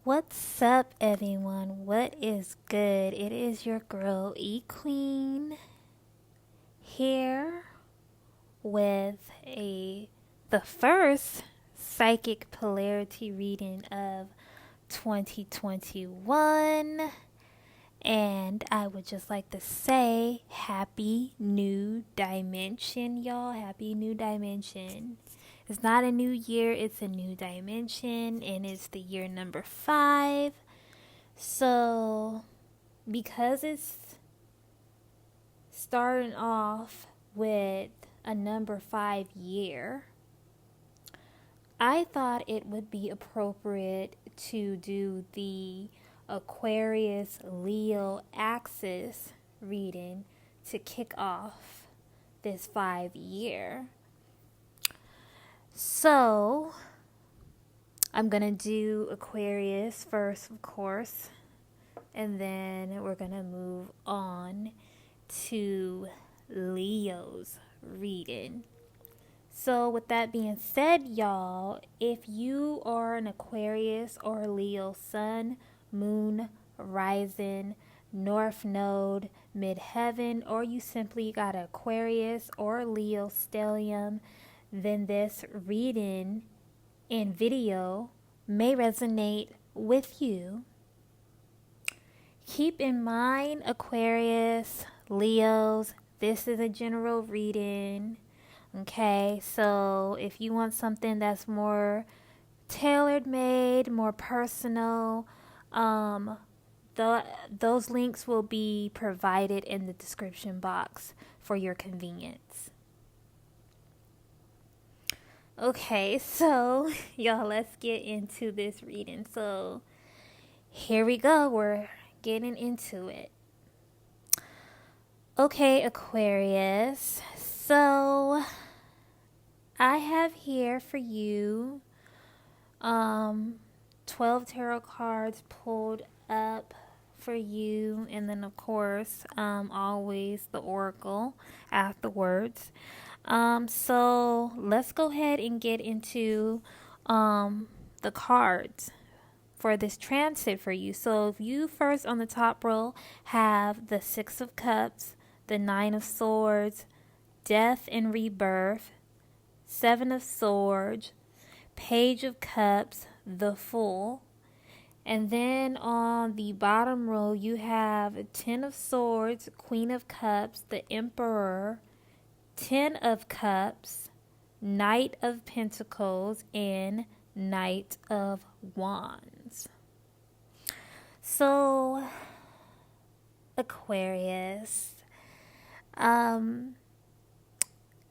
What's up, everyone? What is good? It is your girl Equeen here with the first psychic polarity reading of 2021, and I would just like to say happy new dimension, y'all. Happy new dimension. It's not a new year, it's a new dimension, and it's the year number 5. So, because it's starting off with a number 5 year, I thought it would be appropriate to do the Aquarius Leo axis reading to kick off this 5 year. So, I'm going to do Aquarius first, of course, and then we're going to move on to Leo's reading. So with that being said, y'all, if you are an Aquarius or Leo sun, moon, rising, north node, midheaven, or you simply got an Aquarius or Leo stellium, then this reading and video may resonate with you. Keep in mind, Aquarius, Leos, this is a general reading. Okay, so if you want something that's more tailored made, more personal, those links will be provided in the description box for your convenience. Okay, so y'all, let's get into this reading. So here we go. We're getting into it. Okay, Aquarius. So I have here for you 12 tarot cards pulled up for you, and then of course always the oracle afterwards. So let's go ahead and get into the cards for this transit for you. So if you first on the top row have the 6 of Cups, the 9 of Swords, Death and Rebirth, 7 of Swords, Page of Cups, the Fool, and then on the bottom row you have 10 of Swords, Queen of Cups, the Emperor, 10 of Cups, Knight of Pentacles, and Knight of Wands. So, Aquarius, as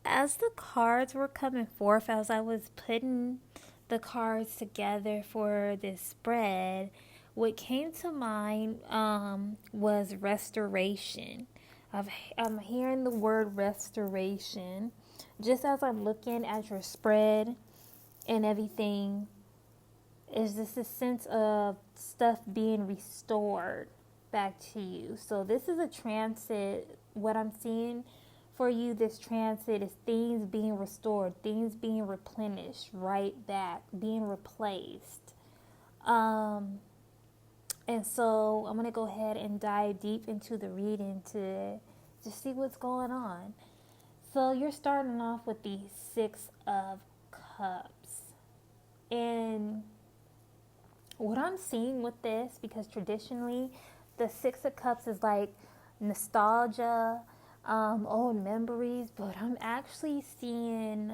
the cards were coming forth, as I was putting the cards together for this spread, what came to mind was restoration. I'm hearing the word restoration just as I'm looking at your spread and everything. Is just a sense of stuff being restored back to you. So this is a transit. What I'm seeing for you, this transit, is things being restored, things being replenished, right back, being replaced. And so I'm going to go ahead and dive deep into the reading to see what's going on. So you're starting off with the 6 of Cups. And what I'm seeing with this, because traditionally the 6 of Cups is like nostalgia, old memories, but I'm actually seeing,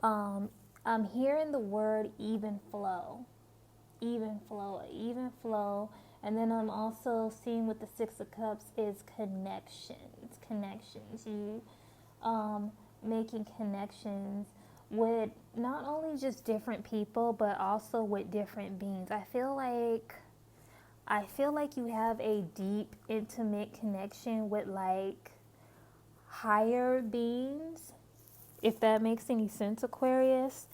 I'm hearing the word even flow, and then I'm also seeing with the 6 of Cups is connections, you making connections with not only just different people, but also with different beings. I feel like you have a deep, intimate connection with like higher beings, if that makes any sense, Aquarius.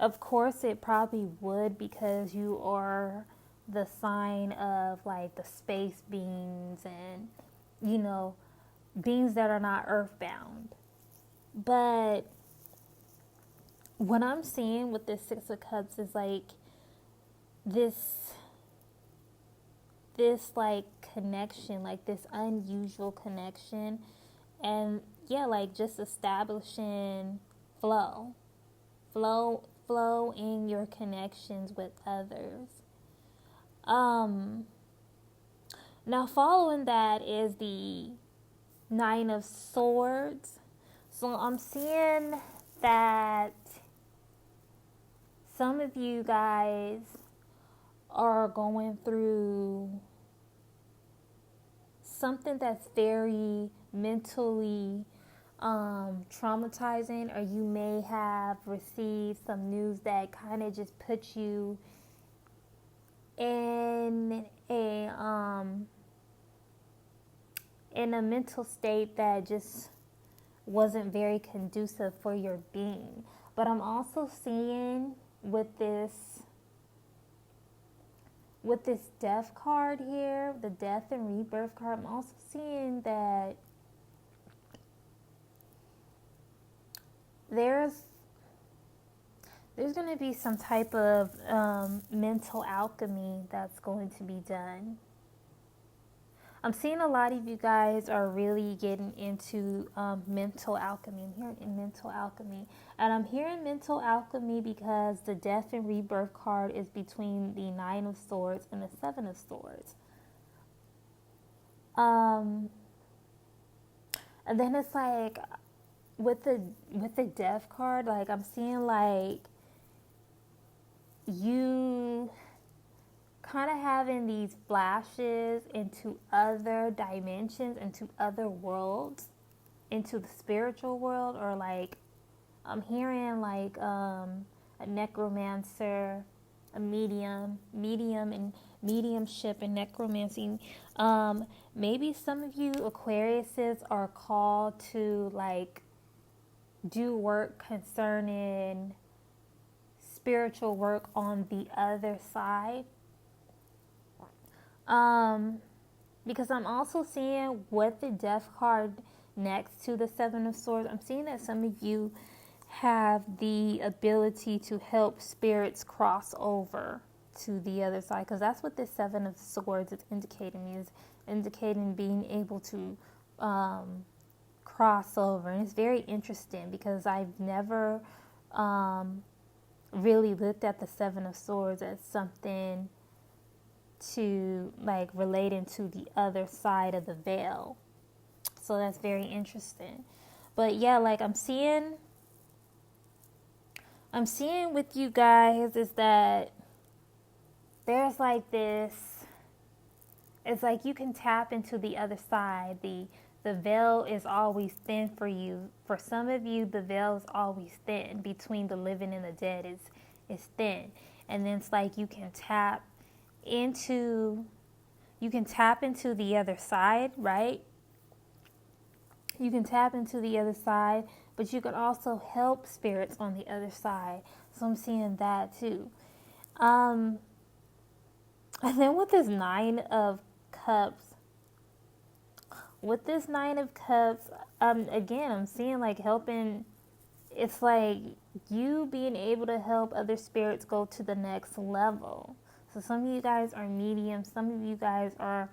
Of course it probably would, because you are the sign of like the space beings and, you know, beings that are not earthbound. But what I'm seeing with this 6 of Cups is like this like connection, like this unusual connection, and yeah, like just establishing flow in your connections with others. Now following that is the Nine of Swords. So I'm seeing that some of you guys are going through something that's very mentally traumatizing, or you may have received some news that kind of just put you in a mental state that just wasn't very conducive for your being. But I'm also seeing with this death card here, the death and rebirth card, I'm also seeing that there's going to be some type of mental alchemy that's going to be done. I'm seeing a lot of you guys are really getting into mental alchemy. I'm hearing mental alchemy. And I'm hearing mental alchemy because the death and rebirth card is between the Nine of Swords and the Seven of Swords. And then it's like with the death card, like I'm seeing like you kind of having these flashes into other dimensions, into other worlds, into the spiritual world, or like I'm hearing like a necromancer, a medium and mediumship and necromancy. Maybe some of you Aquariuses are called to like do work concerning spiritual work on the other side. Because I'm also seeing with the death card next to the Seven of Swords, I'm seeing that some of you have the ability to help spirits cross over to the other side, because that's what the Seven of Swords is indicating being able to cross over. And it's very interesting because I've never really looked at the Seven of Swords as something to like relating to the other side of the veil. So that's very interesting. But yeah, like I'm seeing with you guys is that there's like this, it's like you can tap into the other side. The veil is always thin for you. For some of you, the veil is always thin. Between the living and the dead is thin. And then it's like you can tap into the other side, right? You can tap into the other side, but you could also help spirits on the other side. So I'm seeing that too. And then with this Nine of Cups, again, I'm seeing like helping. It's like you being able to help other spirits go to the next level. So some of you guys are mediums. Some of you guys are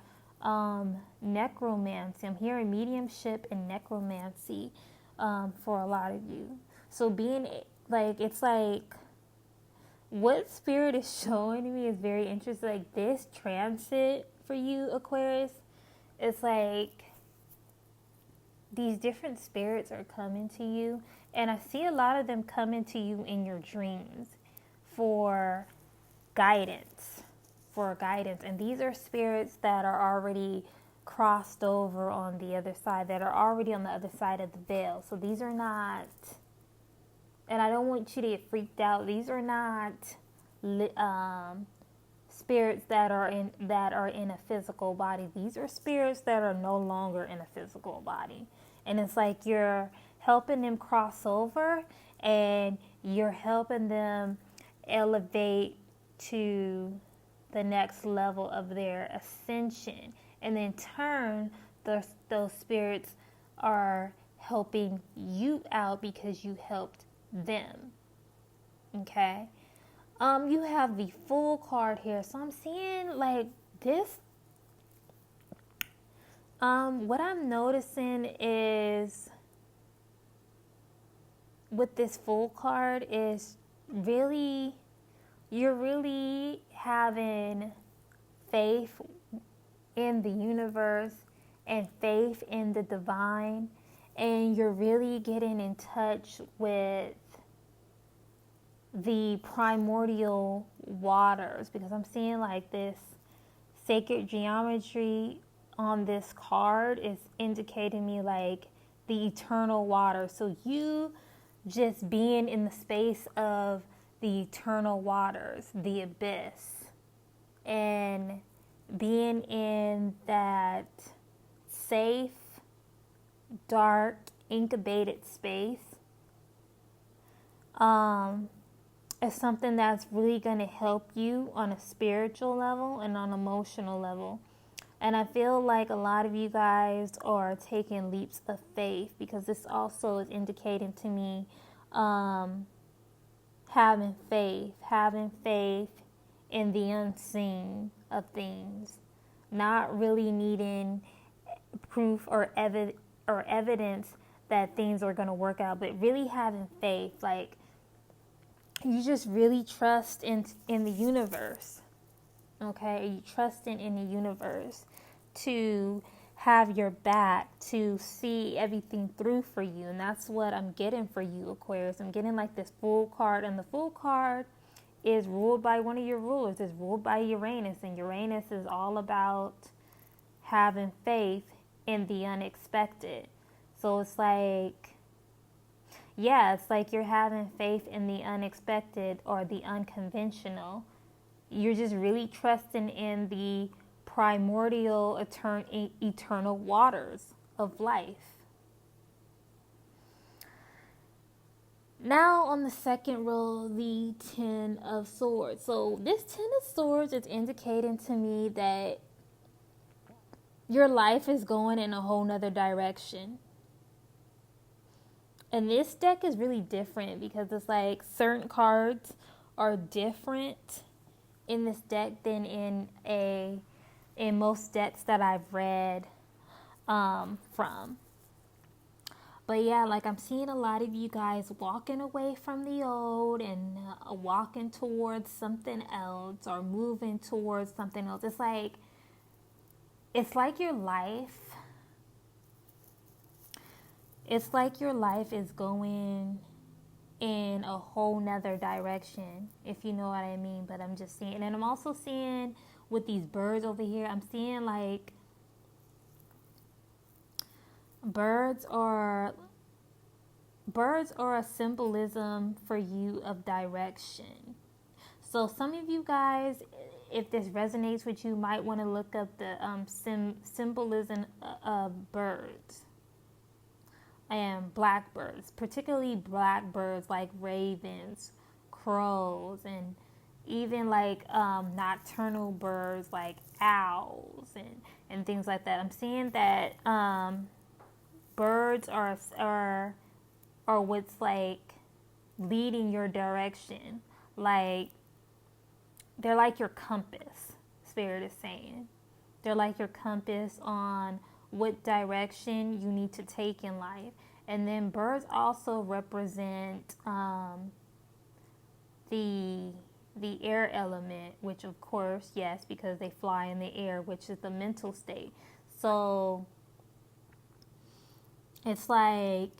necromancy. I'm hearing mediumship and necromancy for a lot of you. So being like, it's like what spirit is showing to me is very interesting. Like this transit for you, Aquarius, it's like these different spirits are coming to you. And I see a lot of them coming to you in your dreams for guidance. And these are spirits that are already crossed over on the other side, that are already on the other side of the veil. So these are not, and I don't want you to get freaked out, these are not spirits that are in a physical body. These are spirits that are no longer in a physical body. And it's like you're helping them cross over, and you're helping them elevate to the next level of their ascension. And in turn, those spirits are helping you out because you helped them. Okay? You have the Fool card here. So I'm seeing like this. What I'm noticing is with this Fool card is really, you're really having faith in the universe and faith in the divine, and you're really getting in touch with the primordial waters, because I'm seeing like this sacred geometry on this card is indicating me like the eternal water. So you just being in the space of the eternal waters, the abyss, and being in that safe, dark, incubated space is something that's really going to help you on a spiritual level and on an emotional level. And I feel like a lot of you guys are taking leaps of faith, because this also is indicating to me having faith in the unseen of things, not really needing proof or evidence that things are going to work out, but really having faith. Like, you just really trust in the universe. Okay, you trusting in the universe to have your back, to see everything through for you. And that's what I'm getting for you, Aquarius. I'm getting like this Fool card, and the Fool card is ruled by one of your rulers. It's ruled by Uranus, and Uranus is all about having faith in the unexpected. So it's like, yeah, it's like you're having faith in the unexpected or the unconventional. You're just really trusting in the primordial eternal waters of life. Now on the second row, the Ten of Swords. So this Ten of Swords is indicating to me that your life is going in a whole nother direction. And this deck is really different, because it's like certain cards are different in this deck than in most decks that I've read from. But yeah, like I'm seeing a lot of you guys walking away from the old and walking towards something else, or moving towards something else. It's like your life. It's like your life is going in a whole nother direction, if you know what I mean. But I'm just seeing, and I'm also seeing with these birds over here, I'm seeing like birds are a symbolism for you of direction. So some of you guys, if this resonates with you, might want to look up the symbolism of birds and blackbirds, particularly blackbirds like ravens, crows, and even like nocturnal birds like owls and things like that. I'm seeing that birds are what's like leading your direction. Like, they're like your compass, Spirit is saying. They're like your compass on what direction you need to take in life. And then birds also represent the air element, which of course, yes, because they fly in the air, which is the mental state. So it's like,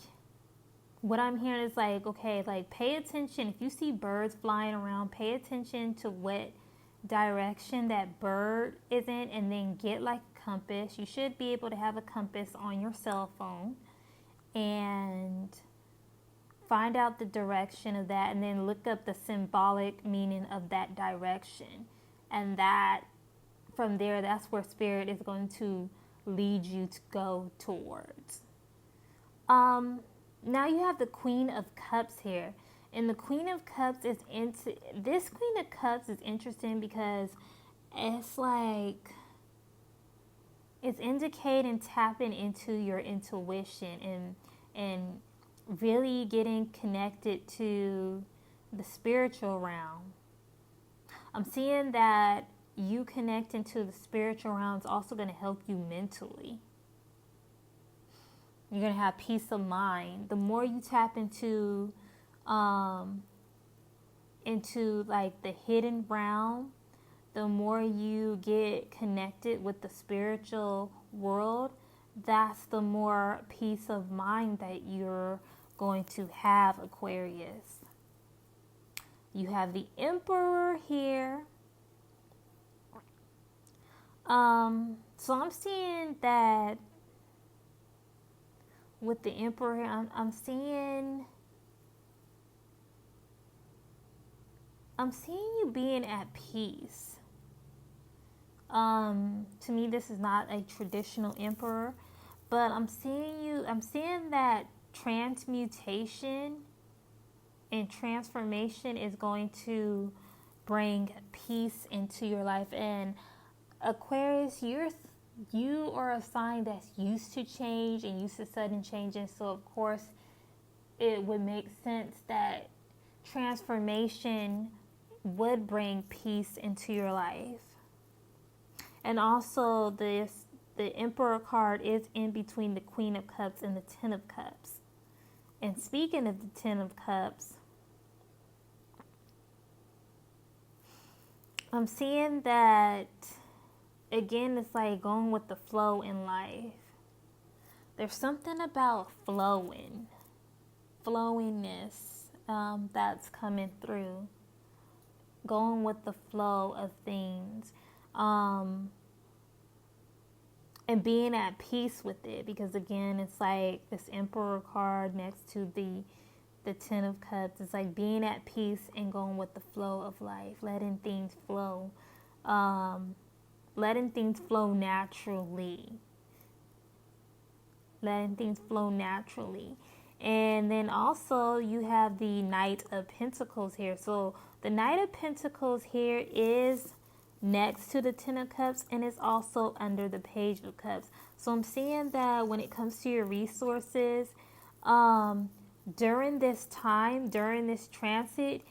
what I'm hearing is like, okay, like pay attention. If you see birds flying around, pay attention to what direction that bird is in, and then get like a compass. You should be able to have a compass on your cell phone, and find out the direction of that, and then look up the symbolic meaning of that direction. And that, from there, that's where Spirit is going to lead you to go towards. Now you have the Queen of Cups here. And the Queen of Cups is this Queen of Cups is interesting, because it's like, it's indicating tapping into your intuition and really getting connected to the spiritual realm. I'm seeing that you connecting to the spiritual realm is also going to help you mentally. You're going to have peace of mind. The more you tap into like the hidden realm, the more you get connected with the spiritual world, that's the more peace of mind that you're going to have, Aquarius. You have the Emperor here. So I'm seeing that with the Emperor, I'm seeing you being at peace. To me, this is not a traditional Emperor, but I'm seeing that transmutation and transformation is going to bring peace into your life. And Aquarius, you are a sign that's used to change and used to sudden changes. So of course, it would make sense that transformation would bring peace into your life. And also, the Emperor card is in between the Queen of Cups and the Ten of Cups. And speaking of the Ten of Cups, I'm seeing that, again, it's like going with the flow in life. There's something about flowiness that's coming through. Going with the flow of things. And being at peace with it. Because again, it's like this Emperor card next to the Ten of Cups. It's like being at peace and going with the flow of life. Letting things flow. Letting things flow naturally. Letting things flow naturally. And then also you have the Knight of Pentacles here. So the Knight of Pentacles here is next to the Ten of Cups and is also under the Page of Cups. So I'm seeing that when it comes to your resources, during this time, during this transit,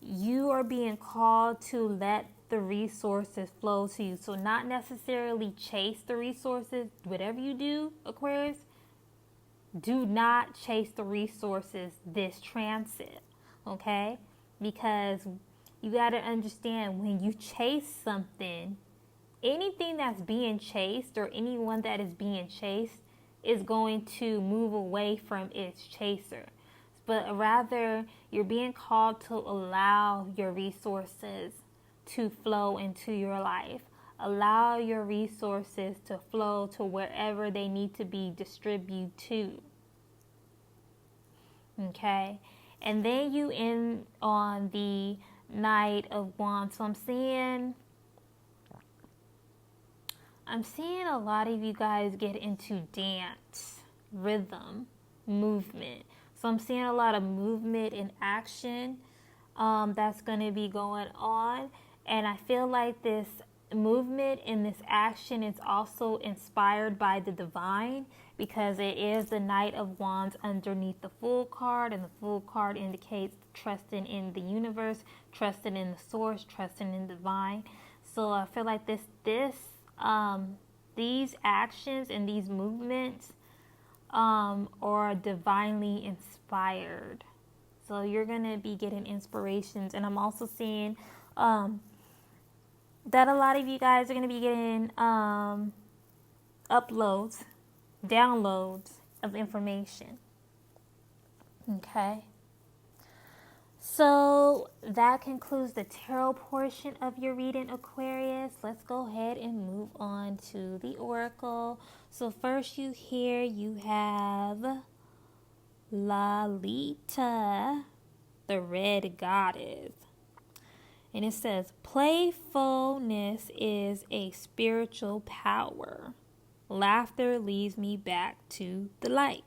you are being called to let the resources flow to you. So not necessarily chase the resources. Whatever you do, Aquarius, do not chase the resources this transit, okay? Because you got to understand, when you chase something, anything that's being chased or anyone that is being chased is going to move away from its chaser. But rather, you're being called to allow your resources to flow into your life. Allow your resources to flow to wherever they need to be distributed to. Okay? And then you end on the Knight of Wands. So I'm seeing a lot of you guys get into dance, rhythm, movement. So I'm seeing a lot of movement and action that's going to be going on. And I feel like this movement and this action is also inspired by the divine, because it is the Knight of Wands underneath the Fool card, and the Fool card indicates trusting in the universe, trusting in the source, trusting in the divine. So I feel like these actions and these movements are divinely inspired. So you're going to be getting inspirations. And I'm also seeing that a lot of you guys are going to be getting uploads, downloads of information. Okay. So that concludes the tarot portion of your reading, Aquarius. Let's go ahead and move on to the oracle. So first you have Lalita, the red goddess. And it says, playfulness is a spiritual power. Laughter leads me back to the light.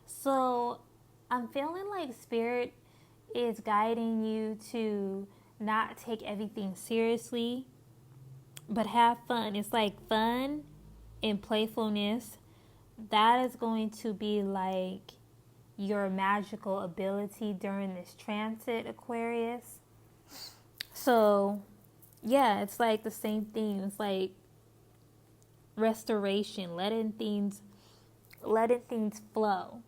So I'm feeling like Spirit is guiding you to not take everything seriously, but have fun. It's like fun and playfulness. That is going to be like your magical ability during this transit, Aquarius. So, yeah, it's like the same thing. It's like restoration, letting things flow.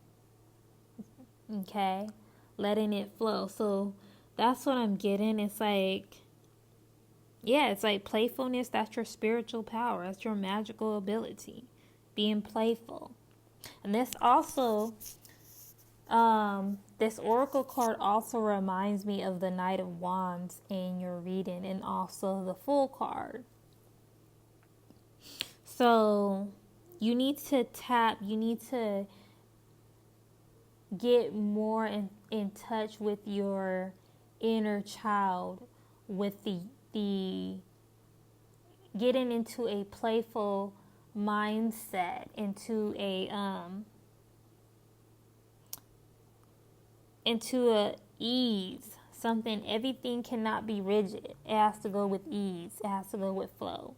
Okay? Letting it flow. So, that's what I'm getting. It's like, yeah, it's like playfulness. That's your spiritual power. That's your magical ability. Being playful. And this also, this oracle card also reminds me of the Knight of Wands in your reading, and also the Fool card. So you need to get more in touch with your inner child, with the getting into a playful mindset, into a ease, something. Everything cannot be rigid. It has to go with ease. It has to go with flow.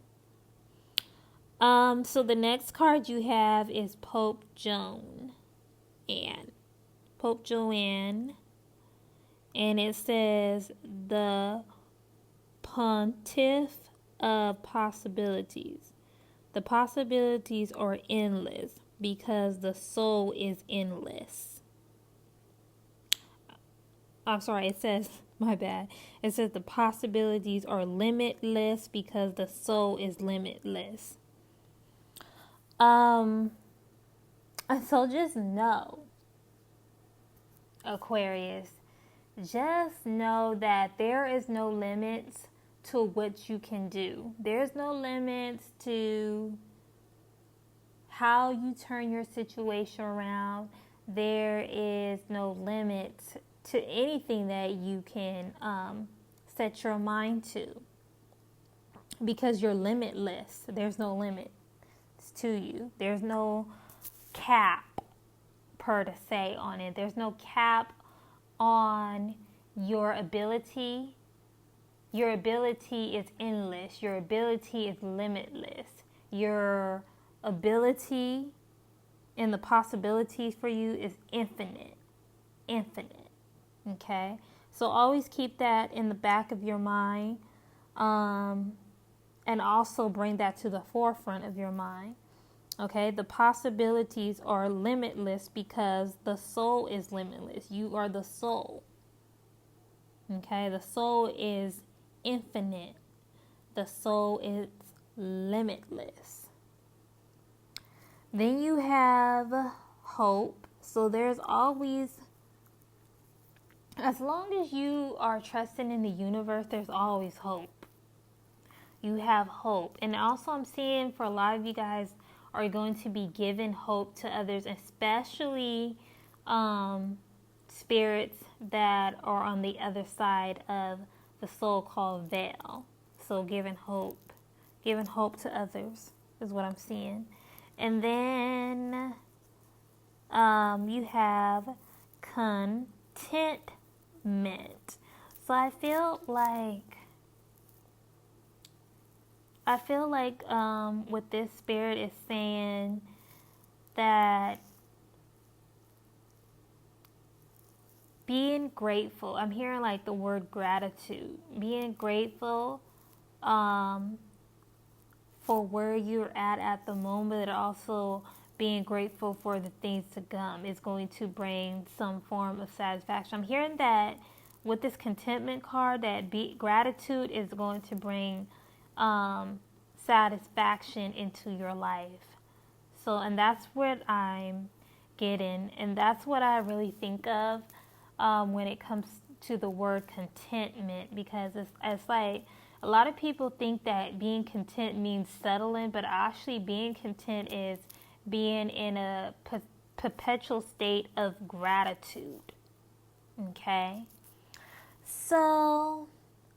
So the next card you have is Pope Joan. Pope Joanne. And it says the Pontiff of Possibilities. The possibilities are endless because the soul is endless. I'm sorry, it says, my bad. It says the possibilities are limitless because the soul is limitless. And so just know, Aquarius, just know that there is no limits to what you can do. There's no limits to how you turn your situation around. There is no limits to anything that you can set your mind to, because you're limitless. There's no limit to you. There's no cap, per se, on it. There's no cap on your ability. Your ability is endless. Your ability is limitless. Your ability and the possibilities for you is infinite. Okay? So always keep that in the back of your mind, and also bring that to the forefront of your mind. Okay? The possibilities are limitless because the soul is limitless. You are the soul. Okay? The soul is infinite. The soul is limitless. Then you have hope. So there's always, as long as you are trusting in the universe, there's always hope. You have hope. And also I'm seeing for a lot of you guys are going to be giving hope to others, especially spirits that are on the other side of the so-called veil. So giving hope to others is what I'm seeing. And then you have contentment. So I feel like what this spirit is saying, that being grateful, I'm hearing like the word gratitude, being grateful for where you're at the moment, and also being grateful for the things to come is going to bring some form of satisfaction. I'm hearing that with this contentment card, that gratitude is going to bring satisfaction into your life. So, and that's what I'm getting, and that's what I really think of when it comes to the word contentment, because it's like a lot of people think that being content means settling, but actually being content is being in a perpetual state of gratitude. Okay? So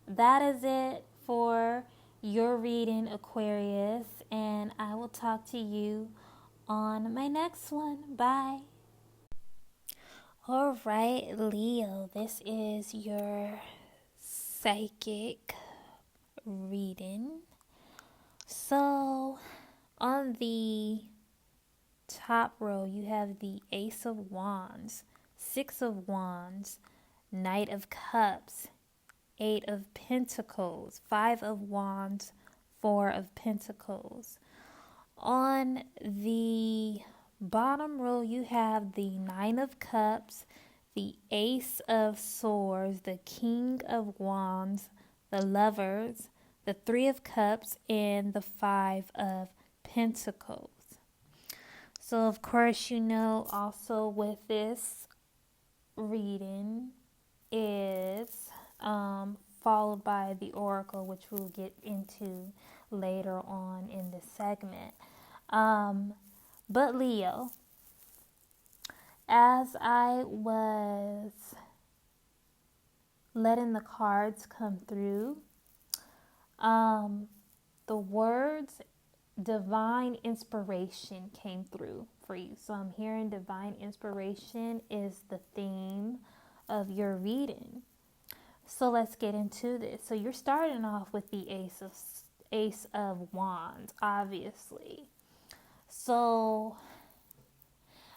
that is it for your reading, Aquarius, and I will talk to you on my next one. Bye. All right, Leo, this is your psychic reading. So on the top row, you have the Ace of Wands. Six of Wands, Knight of Cups, Eight of Pentacles, Five of Wands, Four of Pentacles. On the bottom row, you have the Nine of Cups, the Ace of Swords, the King of Wands, the Lovers, the Three of Cups, and the Five of Pentacles. So, of course, you know, also with this reading is followed by the oracle, which we'll get into later on in this segment. But Leo, as I was letting the cards come through, the words divine inspiration came through for you. So I'm hearing divine inspiration is the theme of your reading. So let's get into this. So you're starting off with the Ace of Wands, obviously. So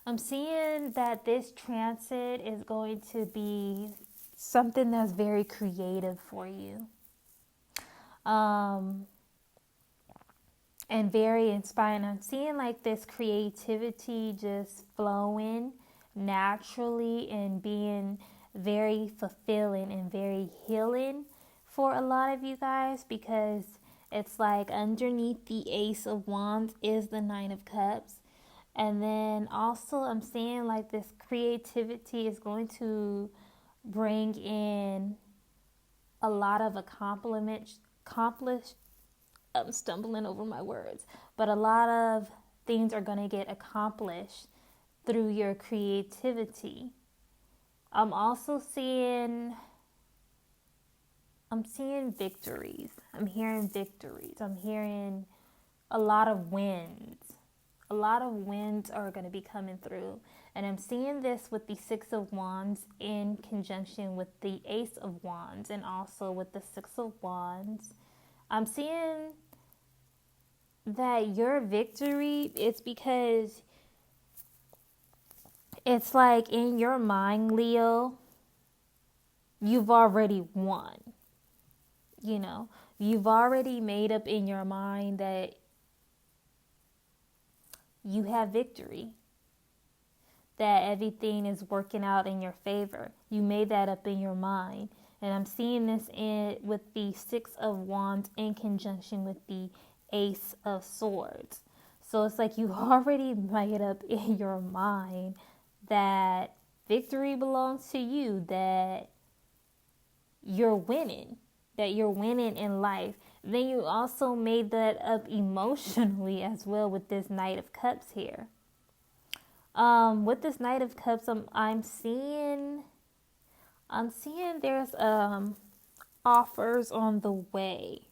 I'm seeing that this transit is going to be something that's very creative for you. And very inspiring. I'm seeing like this creativity just flowing naturally and being very fulfilling and very healing for a lot of you guys, because it's like underneath the Ace of Wands is the Nine of Cups. And then also I'm seeing like this creativity is going to bring in a lot of I'm stumbling over my words, but a lot of things are going to get accomplished through your creativity. I'm also seeing victories. I'm hearing victories. I'm hearing a lot of wins. A lot of wins are going to be coming through. And I'm seeing this with the Six of Wands in conjunction with the Ace of Wands and also with the Six of Wands. I'm seeing that your victory is because it's like in your mind, Leo, you've already won. You know, you've already made up in your mind that you have victory, that everything is working out in your favor. You made that up in your mind. And I'm seeing this with the Six of Wands in conjunction with the Ace of Swords. So it's like you already made up in your mind that victory belongs to you, that you're winning in life. Then you also made that up emotionally as well with this Knight of Cups here. With this Knight of Cups, I'm seeing there's offers on the way.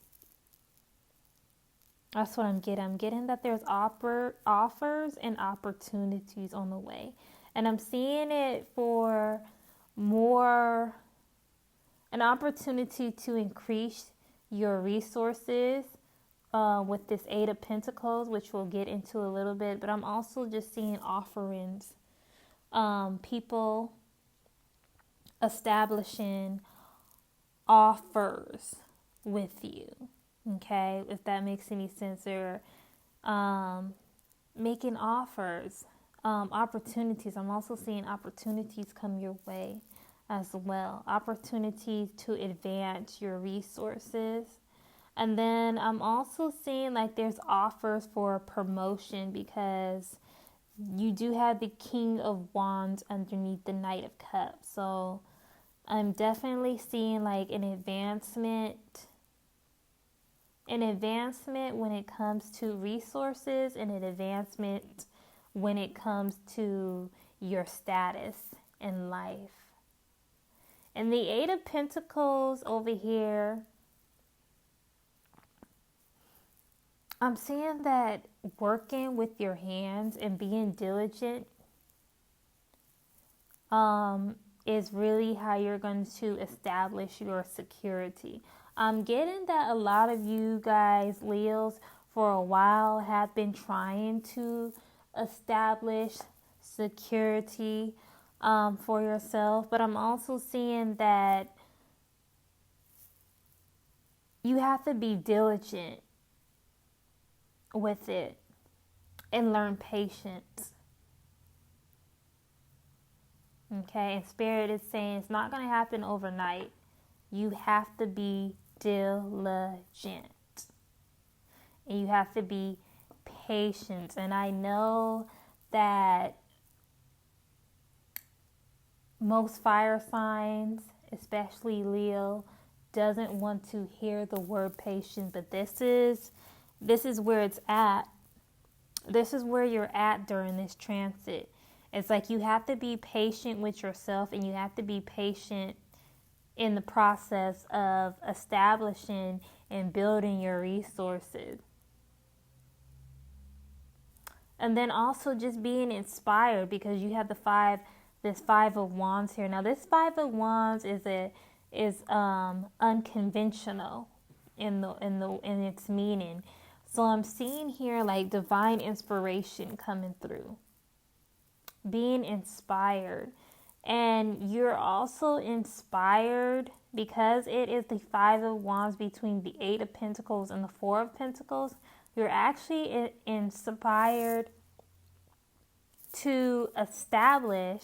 That's what I'm getting. I'm getting that there's offers and opportunities on the way. And I'm seeing it for more, an opportunity to increase your resources with this Eight of Pentacles, which we'll get into a little bit. But I'm also just seeing offerings. People establishing offers with you. Okay, if that makes any sense, or making offers, opportunities. I'm also seeing opportunities come your way as well. Opportunities to advance your resources. And then I'm also seeing like there's offers for promotion, because you do have the King of Wands underneath the Knight of Cups. So I'm definitely seeing like an advancement when it comes to resources, and an advancement when it comes to your status in life. And the Eight of Pentacles over here, I'm seeing that working with your hands and being diligent is really how you're going to establish your security. I'm getting that a lot of you guys, Leos, for a while have been trying to establish security. for yourself. But I'm also seeing that you have to be diligent with it and learn patience. Okay, and Spirit is saying it's not going to happen overnight. You have to be diligent. And you have to be patient. And I know that most fire signs, especially Leo, doesn't want to hear the word patient, but this is where it's at. This is where you're at during this transit. It's like you have to be patient with yourself, and you have to be patient in the process of establishing and building your resources. And then also just being inspired, because you have this Five of Wands here. Now this Five of Wands is unconventional in its meaning. So I'm seeing here like divine inspiration coming through. Being inspired. And you're also inspired because it is the Five of Wands between the Eight of Pentacles and the Four of Pentacles. You're actually inspired to establish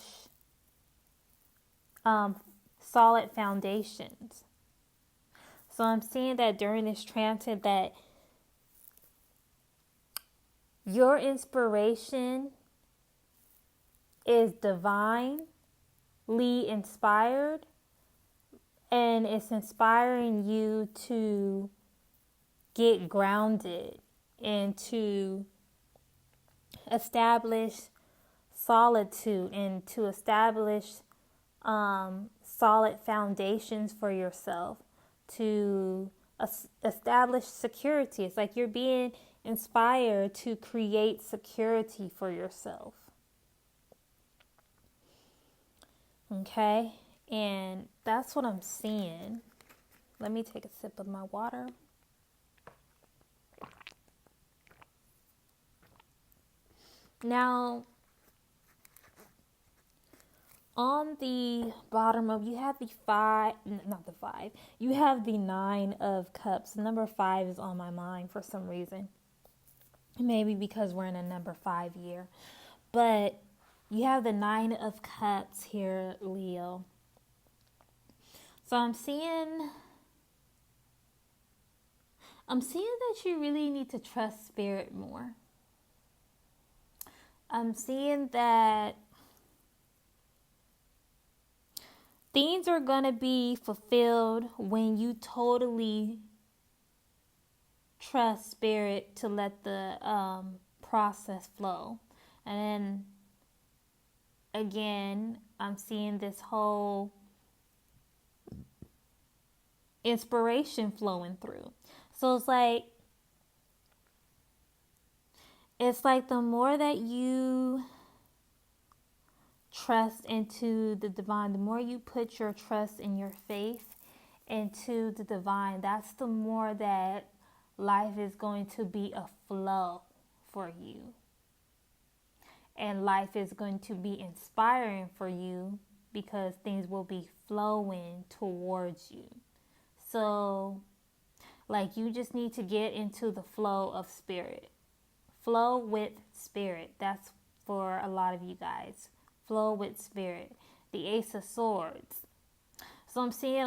solid foundations. So I'm seeing that during this transit that your inspiration is divinely inspired, and it's inspiring you to get grounded and to establish solitude and to establish solid foundations for yourself, to establish security. It's like you're being inspired to create security for yourself. Okay? And that's what I'm seeing. Let me take a sip of my water. Now, on the bottom of, you have you have the Nine of Cups. Number 5 is on my mind for some reason. Maybe because we're in a number 5 year. But you have the Nine of Cups here, Leo. So I'm seeing that you really need to trust Spirit more. I'm seeing that things are going to be fulfilled when you totally trust Spirit to let the process flow. And then again, I'm seeing this whole inspiration flowing through. So it's like the more that you trust into the divine, the more you put your trust and your faith into the divine, that's the more that life is going to be a flow for you. And life is going to be inspiring for you because things will be flowing towards you. So, like, you just need to get into the flow of Spirit. Flow with Spirit. That's for a lot of you guys. Flow with Spirit. The Ace of Swords. So I'm seeing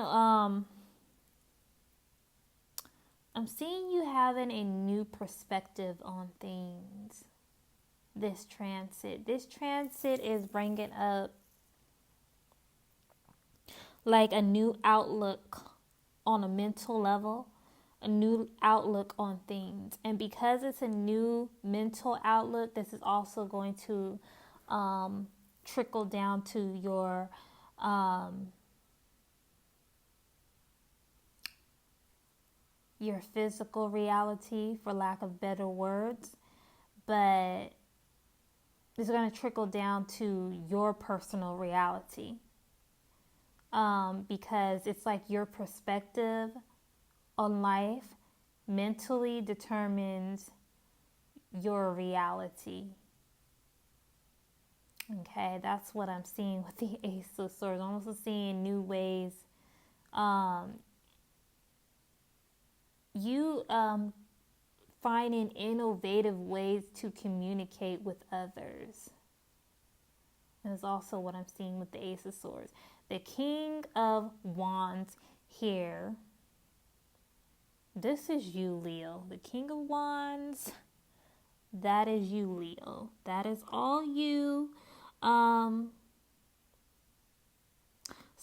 you having a new perspective on things. This transit is bringing up like a new outlook on a mental level, a new outlook on things. And because it's a new mental outlook, this is also going to trickle down to your physical reality, for lack of better words. But it's going to trickle down to your personal reality. Because it's like your perspective on life mentally determines your reality. Okay, that's what I'm seeing with the Ace of Swords. I'm also seeing new ways. You finding innovative ways to communicate with others. Is also what I'm seeing with the Ace of Swords. The King of Wands here. This is you, Leo. The King of Wands. That is you, Leo. That is all you. So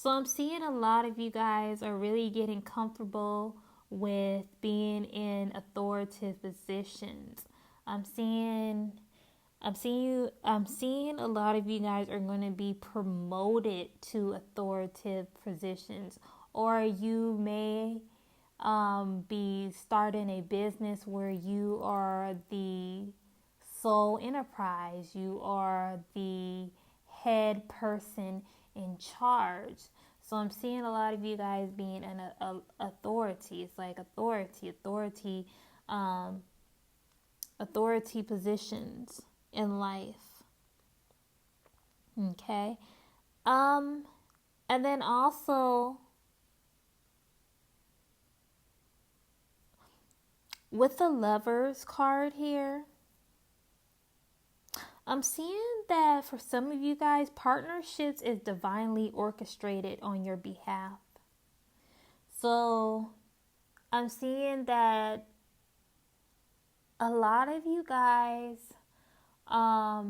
I'm seeing a lot of you guys are really getting comfortable with being in authoritative positions. I'm seeing a lot of you guys are going to be promoted to authoritative positions, or you may be starting a business where you are the sole enterprise. You are the head person in charge. So I'm seeing a lot of you guys being an authority. It's like authority positions in life. Okay. And then also with the Lovers card here, I'm seeing that for some of you guys, partnerships is divinely orchestrated on your behalf. So I'm seeing that a lot of you guys are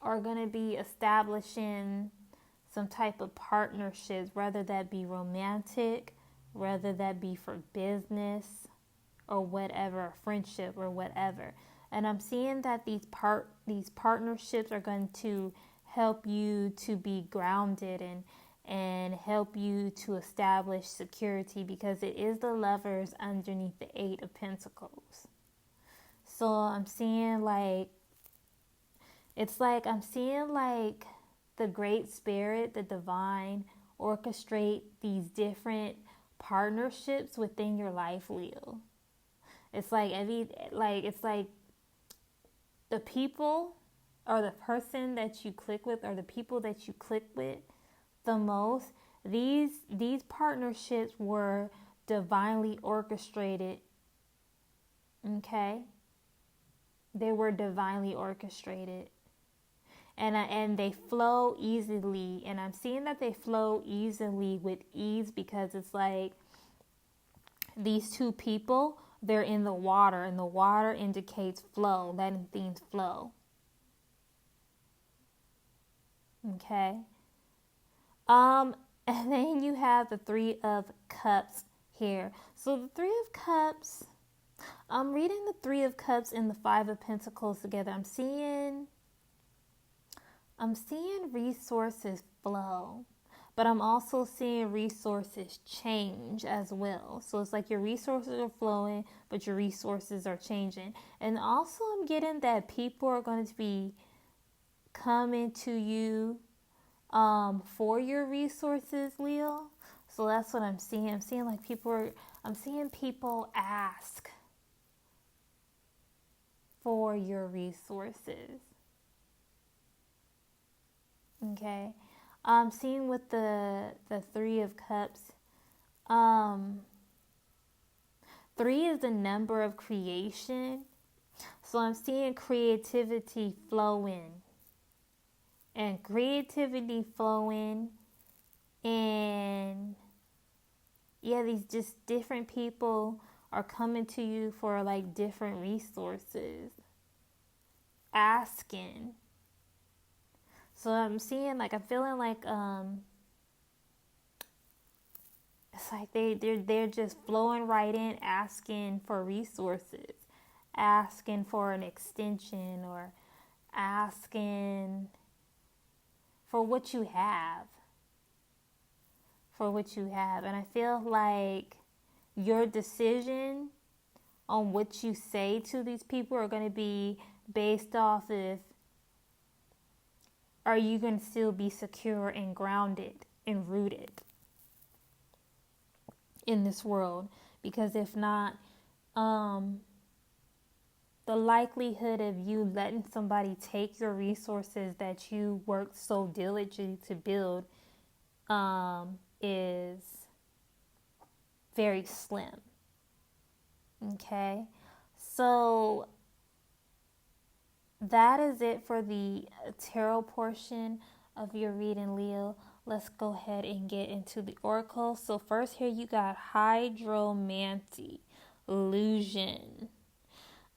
going to be establishing some type of partnerships, whether that be romantic, whether that be for business or whatever, friendship or whatever. And I'm seeing that these partnerships are going to help you to be grounded and help you to establish security, because it is the Lovers underneath the Eight of Pentacles. So I'm seeing I'm seeing the Great Spirit, the Divine, orchestrate these different partnerships within your life, Leo. It's like the people or the person that you click with, or the people that you click with the most, these partnerships were divinely orchestrated. Okay? They were divinely orchestrated. And they flow easily. And I'm seeing that they flow easily with ease, because it's like these two people, they're in the water, and the water indicates flow, letting things flow. Okay. And then you have the Three of Cups here. So the Three of Cups, I'm reading the Three of Cups and the Five of Pentacles together. I'm seeing resources flow, but I'm also seeing resources change as well. So it's like your resources are flowing, but your resources are changing. And also I'm getting that people are going to be coming to you for your resources, Leo. So that's what I'm seeing. I'm seeing I'm seeing people ask for your resources. Okay. I'm seeing with the Three of Cups, 3 is the number of creation. So I'm seeing creativity flowing. And creativity flowing. And yeah, these just different people are coming to you for different resources. Asking. So I'm seeing I'm feeling it's like they're just flowing right in, asking for resources, asking for an extension, or asking for what you have. And I feel like your decision on what you say to these people are going to be based off of, are you going to still be secure and grounded and rooted in this world? Because if not, the the likelihood of you letting somebody take your resources that you worked so diligently to build is very slim. Okay, so that is it for the tarot portion of your reading, Leo. Let's go ahead and get into the oracle. So first here you got hydromancy, illusion.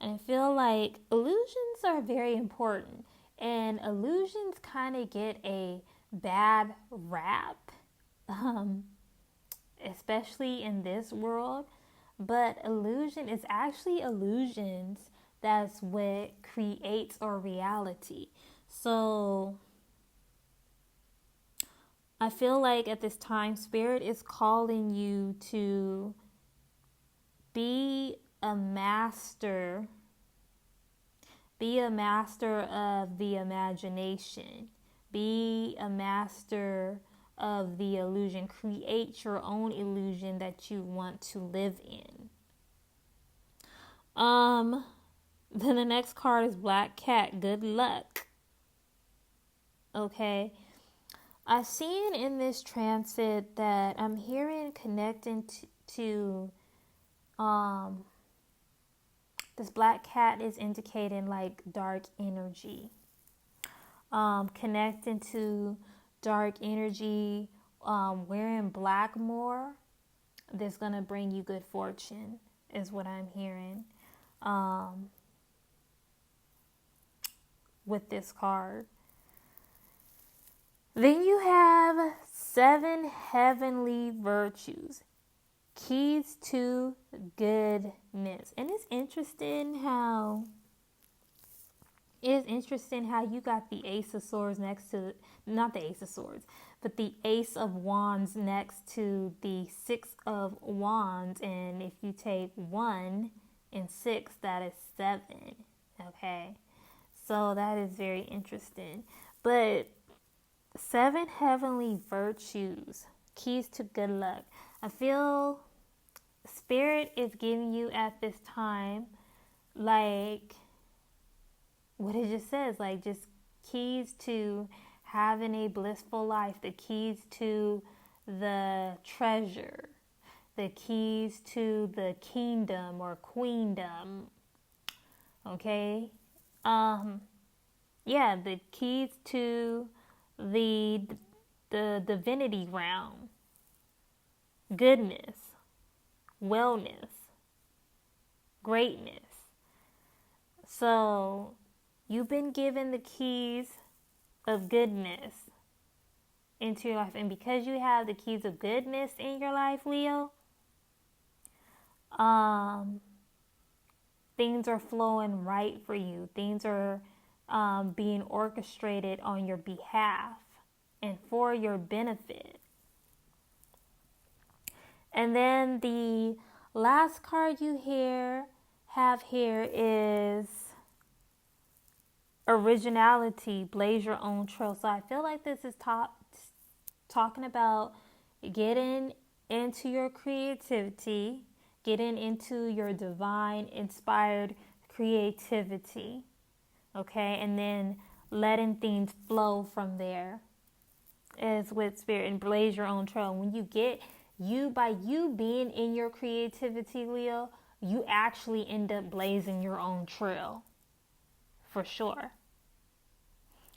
And I feel like illusions are very important, and illusions kind of get a bad rap, especially in this world. But illusion is actually illusions. That's what creates our reality. So I feel like at this time, Spirit is calling you to be a master. Be a master of the imagination. Be a master of the illusion. Create your own illusion that you want to live in. Then the next card is Black Cat. Good luck. Okay. I've seen in this transit that I'm hearing connecting to this black cat is indicating like dark energy. Connecting to dark energy, wearing black more, that's going to bring you good fortune, is what I'm hearing with this card. Then you have 7 heavenly virtues, keys to goodness. And it's interesting how you got the Ace of Swords next to, not the Ace of Swords, but the Ace of Wands next to the 6 of Wands. And if you take 1 and 6, that is 7. Okay. So that is very interesting. But 7 heavenly virtues, keys to good luck. I feel Spirit is giving you at this time, like what it just says, like just keys to having a blissful life, the keys to the treasure, the keys to the kingdom or queendom. Okay? Yeah, the keys to the divinity realm, goodness, wellness, greatness. So you've been given the keys of goodness into your life, and because you have the keys of goodness in your life, Leo, things are flowing right for you. Things are being orchestrated on your behalf and for your benefit. And then the last card you have here is originality, blaze your own trail. So I feel like this is talking about getting into your creativity, getting into your divine inspired creativity. Okay, and then letting things flow from there is with Spirit, and blaze your own trail. When you get by you being in your creativity, Leo, you actually end up blazing your own trail for sure.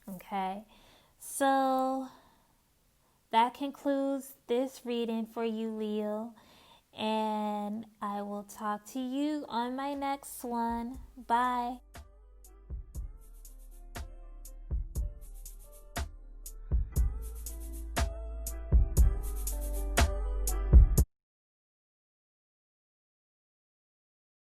Okay, so that concludes this reading for you, Leo, and I will talk to you on my next one. Bye.